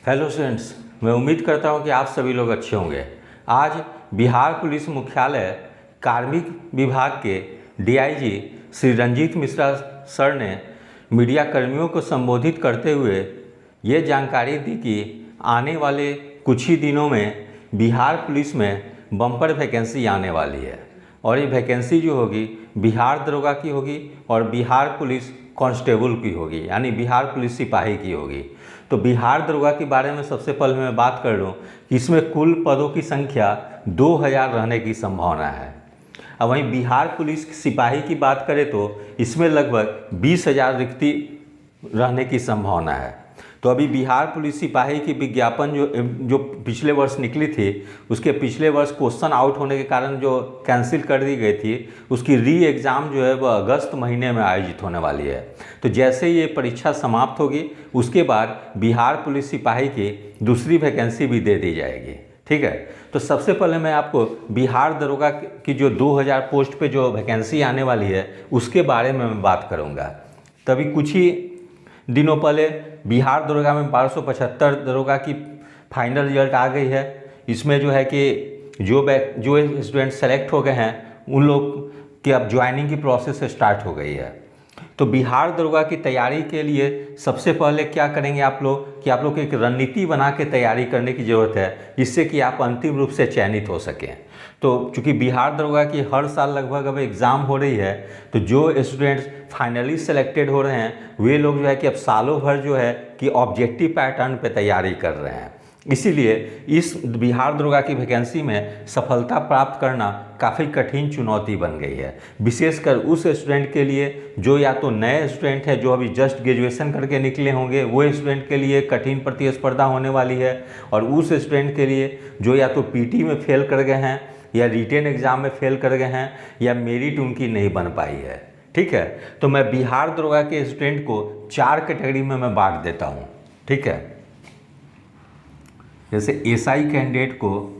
Hello students, मैं उम्मीद करता हूं कि आप सभी लोग अच्छे होंगे। आज बिहार पुलिस मुख्यालय कार्मिक विभाग के डीआईजी श्री रंजीत मिश्रा सर ने मीडिया कर्मियों को संबोधित करते हुए ये जानकारी दी कि आने वाले कुछ ही दिनों में बिहार पुलिस में बम्पर वैकेंसी आने वाली है और ये वैकेंसी जो होगी बिहार दरोगा की होगी और बिहार पुलिस कांस्टेबल की होगी, यानी बिहार पुलिस सिपाही की होगी। तो बिहार दरोगा के बारे में सबसे पहले मैं बात कर लूँ कि इसमें कुल पदों की संख्या 2000 रहने की संभावना है। अब वहीं बिहार पुलिस सिपाही की बात करें तो इसमें लगभग 20,000 रिक्ति रहने की संभावना है। तो अभी बिहार पुलिस सिपाही की विज्ञापन जो पिछले वर्ष निकली थी, उसके पिछले वर्ष क्वेश्चन आउट होने के कारण जो कैंसिल कर दी गई थी, उसकी री एग्ज़ाम जो है वह अगस्त महीने में आयोजित होने वाली है। तो जैसे ये परीक्षा समाप्त होगी उसके बाद बिहार पुलिस सिपाही की दूसरी वैकेंसी भी दे दी जाएगी। ठीक है, तो सबसे पहले मैं आपको बिहार दरोगा की जो 2000 पोस्ट पे जो वैकेंसी आने वाली है उसके बारे में मैं बात करूँगा। तभी कुछ ही दिनों पहले बिहार दरोगा में 1275 दरोगा की फाइनल रिजल्ट आ गई है। इसमें जो है कि जो स्टूडेंट सेलेक्ट हो गए हैं उन लोग की अब ज्वाइनिंग की प्रोसेस स्टार्ट हो गई है। तो बिहार दरोगा की तैयारी के लिए सबसे पहले क्या करेंगे आप लोग कि आप लोग को एक रणनीति बना के तैयारी करने की ज़रूरत है, जिससे कि आप अंतिम रूप से चयनित हो सकें। तो चूँकि बिहार दरोगा की हर साल लगभग अब एग्ज़ाम हो रही है, तो जो स्टूडेंट्स फाइनली सेलेक्टेड हो रहे हैं वे लोग जो है कि अब सालों भर जो है कि ऑब्जेक्टिव पैटर्न पे तैयारी कर रहे हैं। इसीलिए इस बिहार दरोगा की वैकेंसी में सफलता प्राप्त करना काफ़ी कठिन चुनौती बन गई है, विशेषकर उस स्टूडेंट के लिए जो या तो नए स्टूडेंट है जो अभी जस्ट ग्रेजुएशन करके निकले होंगे, वो स्टूडेंट के लिए कठिन प्रतिस्पर्धा होने वाली है, और उस स्टूडेंट के लिए जो या तो पीटी में फेल कर गए हैं या रिटेन एग्ज़ाम में फेल कर गए हैं या मेरिट उनकी नहीं बन पाई है। ठीक है, तो मैं बिहार दरोगा के स्टूडेंट को 4 कैटेगरी में मैं बांट देता हूँ। ठीक है, जैसे एसआई कैंडिडेट को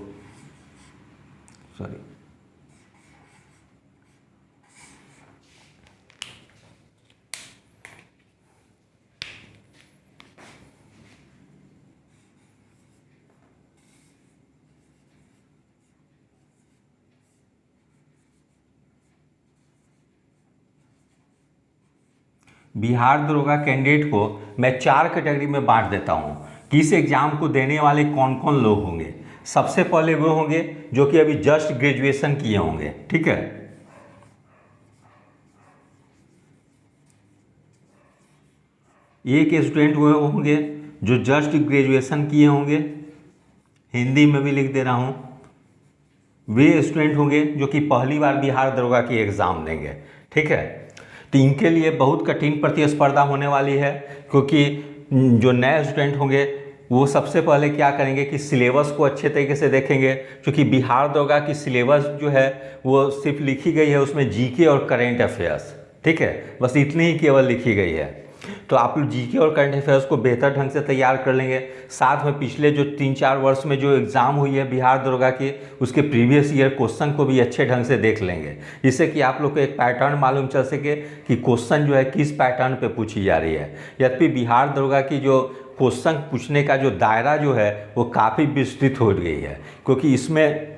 बिहार दरोगा कैंडिडेट को मैं 4 कैटेगरी में बांट देता हूँ कि इस एग्ज़ाम को देने वाले कौन कौन लोग होंगे। सबसे पहले वो होंगे जो कि अभी जस्ट ग्रेजुएशन किए होंगे। ठीक है, एक स्टूडेंट वो होंगे जो जस्ट ग्रेजुएशन किए होंगे, हिंदी में भी लिख दे रहा हूँ। वे स्टूडेंट होंगे जो कि पहली बार बिहार दरोगा की एग्ज़ाम देंगे। ठीक है, तो इनके लिए बहुत कठिन प्रतिस्पर्धा होने वाली है, क्योंकि जो नए स्टूडेंट होंगे वो सबसे पहले क्या करेंगे कि सिलेबस को अच्छे तरीके से देखेंगे, क्योंकि बिहार दरोगा की सिलेबस जो है वो सिर्फ लिखी गई है उसमें जीके और करेंट अफेयर्स। ठीक है, बस इतनी ही केवल लिखी गई है। तो आप लोग जीके और करंट अफेयर्स को बेहतर ढंग से तैयार कर लेंगे। साथ में पिछले जो 3-4 वर्ष में जो एग्ज़ाम हुई है बिहार दरोगा की, उसके प्रीवियस ईयर क्वेश्चन को भी अच्छे ढंग से देख लेंगे, जिससे कि आप लोग को एक पैटर्न मालूम चल सके कि क्वेश्चन जो है किस पैटर्न पे पूछी जा रही है। यद्यपि बिहार दरोगा की जो क्वेश्चन पूछने का जो दायरा जो है वो काफ़ी विस्तृत हो गई है, क्योंकि इसमें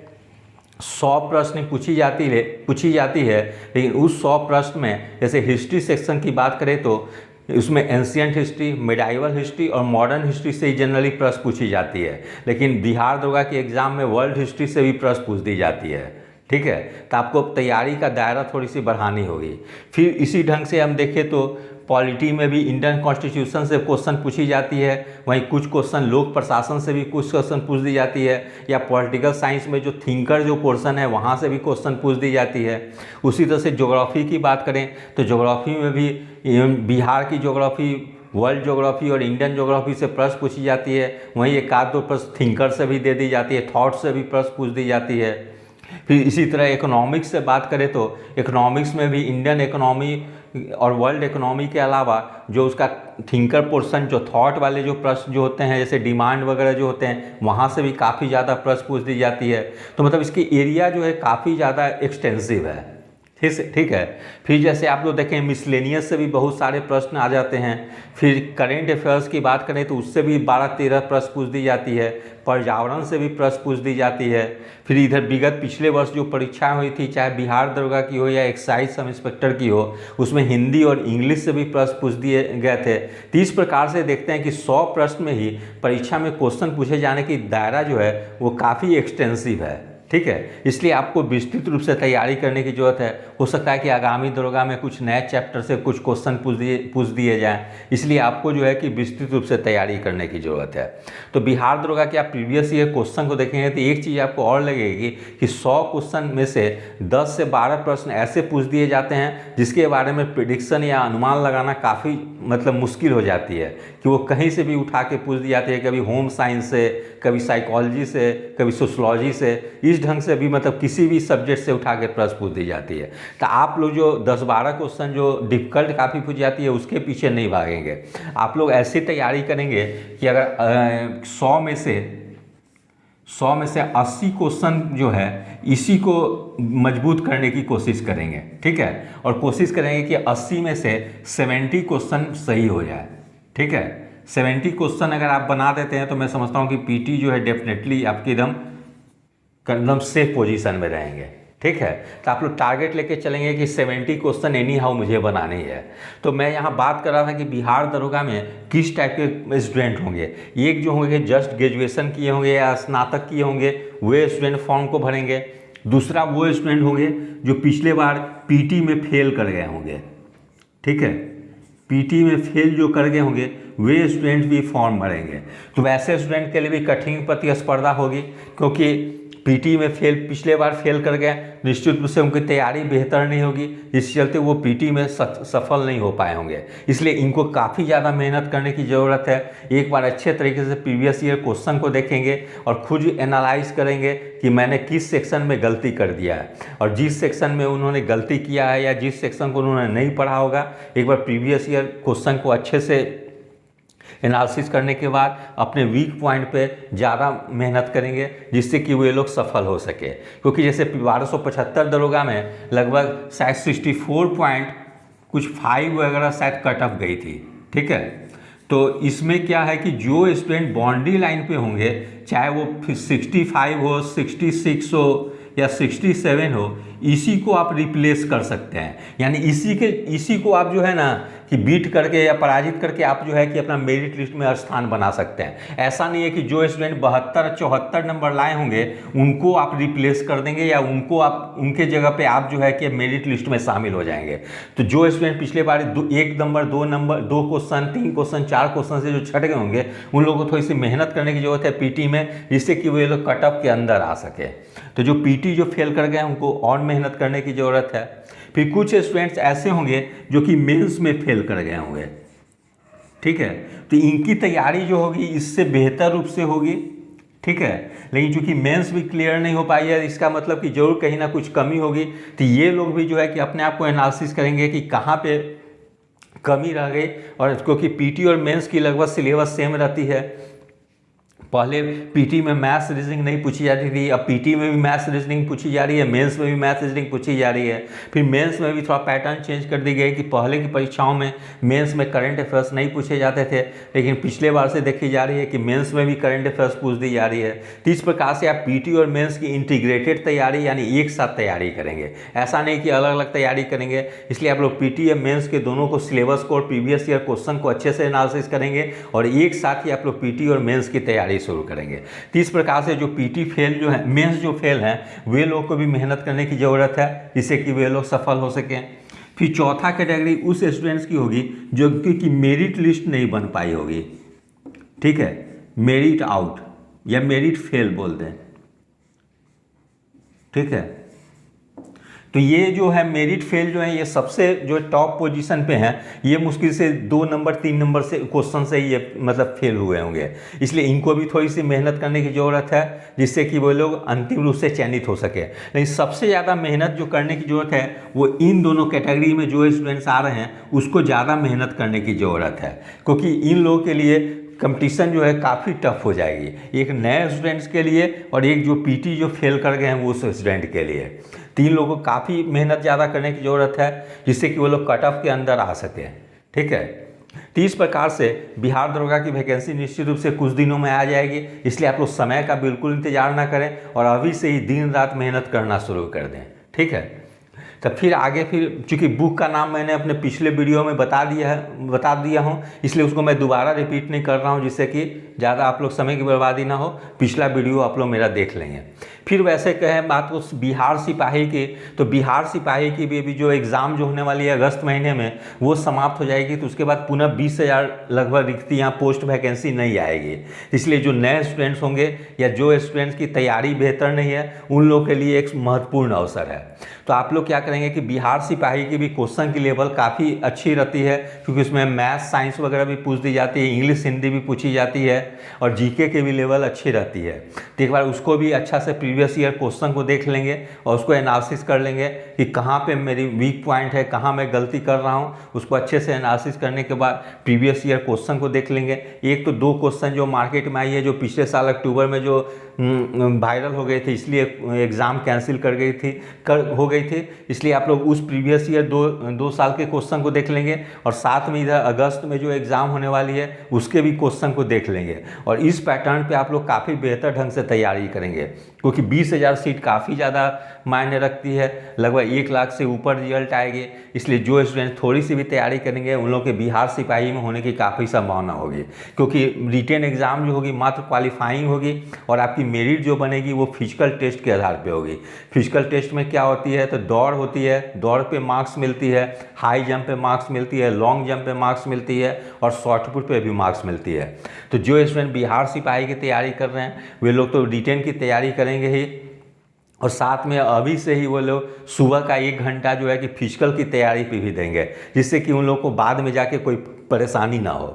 100 प्रश्न पूछी जाती है, लेकिन उस 100 प्रश्न में जैसे हिस्ट्री सेक्शन की बात करें तो उसमें एंशिएंट हिस्ट्री, मिडाइवल हिस्ट्री और मॉडर्न हिस्ट्री से ही जनरली प्रश्न पूछी जाती है, लेकिन बिहार दरोगा के एग्ज़ाम में वर्ल्ड हिस्ट्री से भी प्रश्न पूछ दी जाती है। ठीक है, तो आपको तैयारी का दायरा थोड़ी सी बढ़ानी होगी। फिर इसी ढंग से हम देखें तो पॉलिटी में भी इंडियन कॉन्स्टिट्यूशन से क्वेश्चन पूछी जाती है, वहीं कुछ क्वेश्चन लोक प्रशासन से भी कुछ क्वेश्चन पूछ दी जाती है, या पॉलिटिकल साइंस में जो थिंकर जो पोर्शन है वहाँ से भी क्वेश्चन पूछ दी जाती है। उसी तरह से ज्योग्राफी की बात करें तो ज्योग्राफी में भी बिहार की ज्योग्राफी, वर्ल्ड ज्योग्राफी और इंडियन ज्योग्राफी से प्रश्न पूछी जाती है, वहीं एक आध दो प्रश्न थिंकर से भी दे दी जाती है, थॉट से भी प्रश्न पूछ दी जाती है। फिर इसी तरह इकोनॉमिक्स से बात करें तो इकोनॉमिक्स में भी इंडियन इकोनॉमी और वर्ल्ड इकोनॉमी के अलावा जो उसका थिंकर पोर्शन, जो थॉट वाले जो प्रश्न जो होते हैं जैसे डिमांड वगैरह जो होते हैं, वहाँ से भी काफ़ी ज़्यादा प्रश्न पूछ दी जाती है। तो मतलब इसकी एरिया जो है काफ़ी ज़्यादा एक्सटेंसिव है। ठीक है। फिर जैसे आप लोग देखें मिसलेनियस से भी बहुत सारे प्रश्न आ जाते हैं। फिर करेंट अफेयर्स की बात करें तो उससे भी 12-13 प्रश्न पूछ दी जाती है। पर्यावरण से भी प्रश्न पूछ दी जाती है। फिर इधर विगत पिछले वर्ष जो परीक्षाएं हुई थी, चाहे बिहार दरोगा की हो या एक्साइज सब इंस्पेक्टर की हो, उसमें हिंदी और इंग्लिश से भी प्रश्न पूछ दिए गए थे। तो इस प्रकार से देखते हैं कि 100 प्रश्न में ही परीक्षा में क्वेश्चन पूछे जाने की दायरा जो है वो काफ़ी एक्सटेंसिव है। ठीक है, इसलिए आपको विस्तृत रूप से तैयारी करने की ज़रूरत है। हो सकता है कि आगामी दरोगा में कुछ नए चैप्टर से कुछ क्वेश्चन पूछ दिए जाएं, इसलिए आपको जो है कि विस्तृत रूप से तैयारी करने की ज़रूरत है। तो बिहार दरोगा के आप प्रीवियस ईयर क्वेश्चन को देखेंगे तो एक चीज़ आपको और लगेगी कि 100 क्वेश्चन में से 10 से 12 प्रश्न ऐसे पूछ दिए जाते हैं जिसके बारे में प्रिडिक्शन या अनुमान लगाना काफ़ी मतलब मुश्किल हो जाती है, कि वो कहीं से भी उठा के पूछ दी जाती है। कभी होम साइंस से, कभी साइकोलॉजी से, कभी सोशलॉजी से, इस ढंग से भी मतलब किसी भी सब्जेक्ट से उठा के प्रश्न पूछ दी जाती है। तो आप लोग जो 10-12 क्वेश्चन जो डिफिकल्ट काफ़ी पूछ जाती है उसके पीछे नहीं भागेंगे। आप लोग ऐसी तैयारी करेंगे कि अगर 100 में से 80 क्वेश्चन जो है इसी को मजबूत करने की कोशिश करेंगे। ठीक है, और कोशिश करेंगे कि 80 में से 70 क्वेश्चन सही हो जाए। ठीक है, 70 क्वेश्चन अगर आप बना देते हैं तो मैं समझता हूँ कि पीटी जो है डेफिनेटली आपके एकदम सेफ पोजीशन में रहेंगे। ठीक है, तो आप लोग टारगेट लेके चलेंगे कि 70 क्वेश्चन एनी हाउ मुझे बनानी है। तो मैं यहाँ बात कर रहा था कि बिहार दरोगा में किस टाइप के स्टूडेंट होंगे। एक जो होंगे जस्ट ग्रेजुएशन किए होंगे या स्नातक किए होंगे, वे स्टूडेंट फॉर्म को भरेंगे। दूसरा वो स्टूडेंट होंगे जो पिछले बार पीटी में फेल कर गए होंगे। ठीक है, पीटी में फेल जो कर गए होंगे वे स्टूडेंट भी फॉर्म भरेंगे। तो वैसे स्टूडेंट के लिए भी कठिन प्रतिस्पर्धा होगी, क्योंकि पीटी में पिछले बार फेल कर गए, निश्चित रूप से उनकी तैयारी बेहतर नहीं होगी, इस चलते वो पीटी में सफल नहीं हो पाए होंगे। इसलिए इनको काफ़ी ज़्यादा मेहनत करने की ज़रूरत है। एक बार अच्छे तरीके से प्रीवियस ईयर क्वेश्चन को देखेंगे और खुद एनालाइज करेंगे कि मैंने किस सेक्शन में गलती कर दिया है, और जिस सेक्शन में उन्होंने गलती किया है या जिस सेक्शन को उन्होंने नहीं पढ़ा होगा, एक बार प्रीवियस ईयर क्वेश्चन को अच्छे से एनालिसिस करने के बाद अपने वीक पॉइंट पे ज़्यादा मेहनत करेंगे, जिससे कि वे लोग सफल हो सके। क्योंकि जैसे 1275 दरोगा में लगभग शायद 64.5 वगैरह शायद कट ऑफ गई थी। ठीक है, तो इसमें क्या है कि जो स्टूडेंट बाउंड्री लाइन पे होंगे, चाहे वो 65 हो, 66 हो या 67 हो, इसी को आप रिप्लेस कर सकते हैं। यानी इसी को आप जो है ना कि बीट करके या पराजित करके आप जो है कि अपना मेरिट लिस्ट में स्थान बना सकते हैं। ऐसा नहीं है कि जो स्टूडेंट 72-74 नंबर लाए होंगे उनको आप रिप्लेस कर देंगे या उनके जगह पे आप जो है कि मेरिट लिस्ट में शामिल हो जाएंगे। तो जो स्टूडेंट पिछले बार 1 नंबर 2 क्वेश्चन 3 क्वेश्चन 4 क्वेश्चन से जो छट गए होंगे, उन लोगों को थोड़ी सी मेहनत करने की जरूरत है पीटी में, जिससे कि वे लोग कट ऑफ के अंदर आ सके। तो जो पीटी जो फेल कर गए उनको और मेहनत करने की ज़रूरत है। फिर कुछ स्टूडेंट्स ऐसे होंगे जो कि मेंस में फेल कर गए होंगे। ठीक है, तो इनकी तैयारी जो होगी इससे बेहतर रूप से होगी। ठीक है, लेकिन चूंकि मेंस भी क्लियर नहीं हो पाई है, इसका मतलब कि जरूर कहीं ना कुछ कमी होगी। तो ये लोग भी जो है कि अपने आप को एनालिसिस करेंगे कि कहाँ पे कमी रह गई, और क्योंकि पीटी और मेंस की लगभग सिलेबस सेम रहती है। पहले पीटी में मैथ्स रीजनिंग नहीं पूछी जाती थी, अब पीटी में भी मैथ्स रीजनिंग पूछी जा रही है, मेंस में भी मैथ्स रीजनिंग पूछी जा रही है। फिर मेंस में भी थोड़ा पैटर्न चेंज कर दी गई कि पहले की परीक्षाओं में मेंस में करंट अफेयर्स नहीं पूछे जाते थे, लेकिन पिछले बार से देखी जा रही है कि मेंस में भी करंट अफेयर्स पूछ दी जा रही है। तो इस प्रकार से आप पीटी और मेंस की इंटीग्रेटेड तैयारी यानी एक साथ तैयारी करेंगे, ऐसा नहीं कि अलग अलग तैयारी करेंगे। इसलिए आप लोग पीटी और मेंस के दोनों को सिलेबस को और प्रीवियस ईयर क्वेश्चन को अच्छे से एनालिसिस करेंगे और एक साथ ही आप लोग पीटी और मेंस की तैयारी शुरू करेंगे। तो इस प्रकार से जो पीटी फेल जो है, मेंस जो फेल हैं, वे लोग को भी मेहनत करने की ज़रूरत है, जिससे कि वे लोग सफल हो सकें। फिर चौथा कैटेगरी उस स्टूडेंट्स की होगी जो कि मेरिट लिस्ट नहीं बन पाई होगी। ठीक है, मेरिट आउट या मेरिट फेल बोलते हैं। ठीक है, तो ये जो है मेरिट फेल जो है, ये सबसे जो टॉप पोजीशन पे हैं, ये मुश्किल से 2 नंबर 3 नंबर से क्वेश्चन से ही ये मतलब फेल हुए होंगे। इसलिए इनको भी थोड़ी सी मेहनत करने की ज़रूरत है, जिससे कि वो लोग अंतिम रूप से चयनित हो सके। लेकिन सबसे ज़्यादा मेहनत जो करने की ज़रूरत है वो इन दोनों कैटेगरी में जो स्टूडेंट्स आ रहे हैं उसको ज़्यादा मेहनत करने की ज़रूरत है, क्योंकि इन लोगों के लिए कंपटीशन जो है काफ़ी टफ हो जाएगी, एक नए स्टूडेंट्स के लिए और एक जो पीटी जो फेल कर गए हैं वो स्टूडेंट के लिए। तीन लोगों को काफ़ी मेहनत ज़्यादा करने की ज़रूरत है जिससे कि वो लोग कट ऑफ के अंदर आ सकें। ठीक है, तो इस प्रकार से बिहार दरोगा की वैकेंसी निश्चित रूप से कुछ दिनों में आ जाएगी, इसलिए आप लोग समय का बिल्कुल इंतजार ना करें और अभी से ही दिन रात मेहनत करना शुरू कर दें। ठीक है, तो फिर आगे चूँकि बुक का नाम मैंने अपने पिछले वीडियो में बता दिया हूँ, इसलिए उसको मैं दोबारा रिपीट नहीं कर रहा हूँ जिससे कि ज़्यादा आप लोग समय की बर्बादी ना हो। पिछला वीडियो आप लोग मेरा देख लेंगे। फिर वैसे कहें बात उस बिहार सिपाही की, तो बिहार सिपाही की भी जो एग्ज़ाम जो होने वाली है अगस्त महीने में वो समाप्त हो जाएगी, तो उसके बाद पुनः 20,000 लगभग रिक्ति यहाँ पोस्ट वैकेंसी नहीं आएगी। इसलिए जो नए स्टूडेंट्स होंगे या जो स्टूडेंट्स की तैयारी बेहतर नहीं है उन लोगों के लिए एक महत्वपूर्ण अवसर है। तो आप लोग क्या करेंगे कि बिहार सिपाही की भी क्वेश्चन की लेवल काफ़ी अच्छी रहती है, क्योंकि उसमें मैथ साइंस वगैरह भी पूछ दी जाती है, इंग्लिश हिंदी भी पूछी जाती है और जीके की भी लेवल अच्छी रहती है। तो एक बार उसको भी अच्छा से प्रीवियस ईयर क्वेश्चन को देख लेंगे और उसको एनालिसिस कर लेंगे कि कहाँ पे मेरी वीक पॉइंट है, कहाँ मैं गलती कर रहा हूँ। उसको अच्छे से एनालिसिस करने के बाद प्रीवियस ईयर क्वेश्चन को देख लेंगे। एक तो दो क्वेश्चन जो मार्केट में आई है, जो पिछले साल अक्टूबर में जो वायरल हो गई थी, इसलिए एग्ज़ाम कैंसिल हो गई थी, इसलिए आप लोग उस प्रीवियस ईयर दो साल के क्वेश्चन को देख लेंगे और साथ में इधर अगस्त में जो एग्ज़ाम होने वाली है उसके भी क्वेश्चन को देख लेंगे और इस पैटर्न पे आप लोग काफ़ी बेहतर ढंग से तैयारी करेंगे, क्योंकि 20,000 सीट काफ़ी ज़्यादा मायने रखती है, लगभग 1 लाख से ऊपर रिजल्ट आएगी। इसलिए जो स्टूडेंट थोड़ी सी भी तैयारी करेंगे उन लोगों के बिहार सिपाही में होने की काफ़ी संभावना होगी, क्योंकि रिटेन एग्ज़ाम जो होगी मात्र क्वालिफाइंग होगी और आपकी मेरिट जो बनेगी वो फिजिकल टेस्ट के आधार पे होगी। फिजिकल टेस्ट में क्या होती है, तो दौड़ होती है, दौड़ पे मार्क्स मिलती है, हाई जंप पे मार्क्स मिलती है, लॉन्ग जंप पे मार्क्स मिलती है और शॉर्ट पुट पे भी मार्क्स मिलती है। तो जो स्टूडेंट बिहार सिपाही की तैयारी कर रहे हैं वे लोग तो रिटेन की तैयारी करेंगे ही और साथ में अभी से ही वो लोग सुबह का 1 घंटा जो है कि फिजिकल की तैयारी पे भी देंगे, जिससे कि उन लोग को बाद में जाके कोई परेशानी ना हो।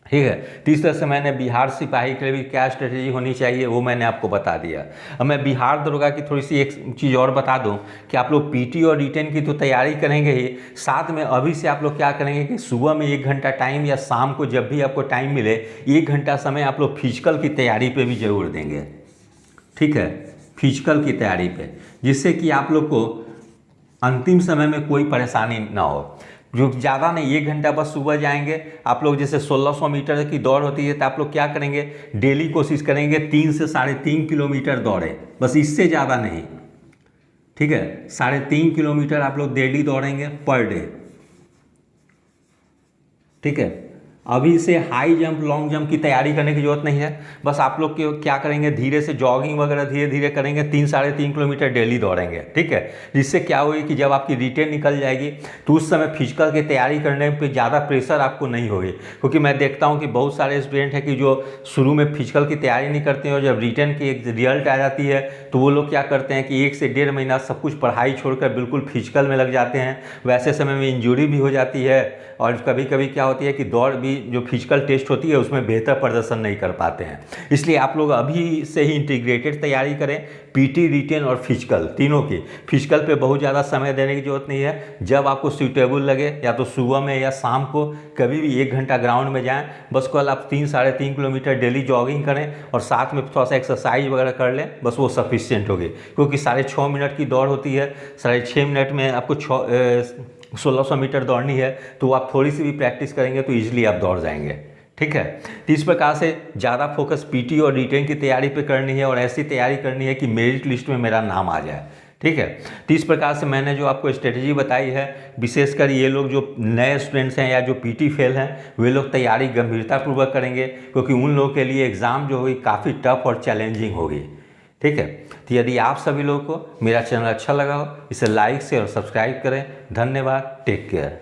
ठीक है, तो इस तरह से मैंने बिहार सिपाही के लिए भी क्या स्ट्रेटेजी होनी चाहिए वो मैंने आपको बता दिया। अब मैं बिहार दरोगा की थोड़ी सी एक चीज़ और बता दूं कि आप लोग पीटी और रिटेन की तो तैयारी करेंगे ही, साथ में अभी से आप लोग क्या करेंगे कि सुबह में 1 घंटा टाइम या शाम को जब भी आपको टाइम मिले 1 घंटा समय आप लोग फिजिकल की तैयारी पर भी जरूर देंगे। ठीक है, फिजिकल की तैयारी पर, जिससे कि आप लोग को अंतिम समय में कोई परेशानी ना हो। जो ज़्यादा नहीं, 1 घंटा बस सुबह जाएंगे आप लोग। जैसे 1600 मीटर की दौड़ होती है तो आप लोग क्या करेंगे, डेली कोशिश करेंगे 3 से 3.5 किलोमीटर दौड़े, बस इससे ज़्यादा नहीं। ठीक है, 3.5 किलोमीटर आप लोग डेली दौड़ेंगे पर डे। ठीक है, अभी से हाई जंप लॉन्ग जंप की तैयारी करने की ज़रूरत नहीं है, बस आप लोग क्या करेंगे धीरे से जॉगिंग वगैरह धीरे धीरे करेंगे, 3-3.5 किलोमीटर डेली दौड़ेंगे। ठीक है, जिससे क्या होगी कि जब आपकी रिटेन निकल जाएगी तो उस समय फिजिकल की तैयारी करने पे ज़्यादा प्रेशर आपको नहीं होगी, क्योंकि मैं देखता हूँ कि बहुत सारे स्टूडेंट हैं कि जो शुरू में फिजिकल की तैयारी नहीं करते हैं और जब रिटेन की एक रिजल्ट आ जाती है तो वो लोग क्या करते हैं कि 1 से 1.5 महीना सब कुछ पढ़ाई छोड़कर बिल्कुल फिजिकल में लग जाते हैं। वैसे समय में इंजरी भी हो जाती है और कभी कभी क्या होती है कि दौड़ भी जो फिजिकल टेस्ट होती है उसमें बेहतर प्रदर्शन नहीं कर पाते हैं। इसलिए आप लोग अभी से ही इंटीग्रेटेड तैयारी करें, पीटी रिटेन और फिजिकल तीनों की। फिजिकल पे बहुत ज़्यादा समय देने की जरूरत नहीं है, जब आपको सूटेबल लगे या तो सुबह में या शाम को कभी भी 1 घंटा ग्राउंड में जाएं, बस कल आप 3-3.5 किलोमीटर डेली जॉगिंग करें और साथ में थोड़ा सा एक्सरसाइज वगैरह कर लें, बस वो सफिशिएंट होगी। क्योंकि 6.5 मिनट की दौड़ होती है, 6.5 मिनट में आपको 1600 मीटर दौड़नी है, तो आप थोड़ी सी भी प्रैक्टिस करेंगे तो ईजिली आप दौड़ जाएंगे। ठीक है, तो इस प्रकार से ज़्यादा फोकस पीटी और रिटेन की तैयारी पे करनी है और ऐसी तैयारी करनी है कि मेरिट लिस्ट में मेरा नाम आ जाए। ठीक है, तो इस प्रकार से मैंने जो आपको स्ट्रेटजी बताई है, विशेषकर ये लोग जो नए स्टूडेंट्स हैं या जो पीटी फेल हैं वे लोग तैयारी गंभीरतापूर्वक करेंगे, क्योंकि उन लोगों के लिए एग्ज़ाम जो होगी काफ़ी टफ और चैलेंजिंग होगी। ठीक है, तो यदि आप सभी लोगों को मेरा चैनल अच्छा लगा हो इसे लाइक शेयर और सब्सक्राइब करें। धन्यवाद, टेक केयर।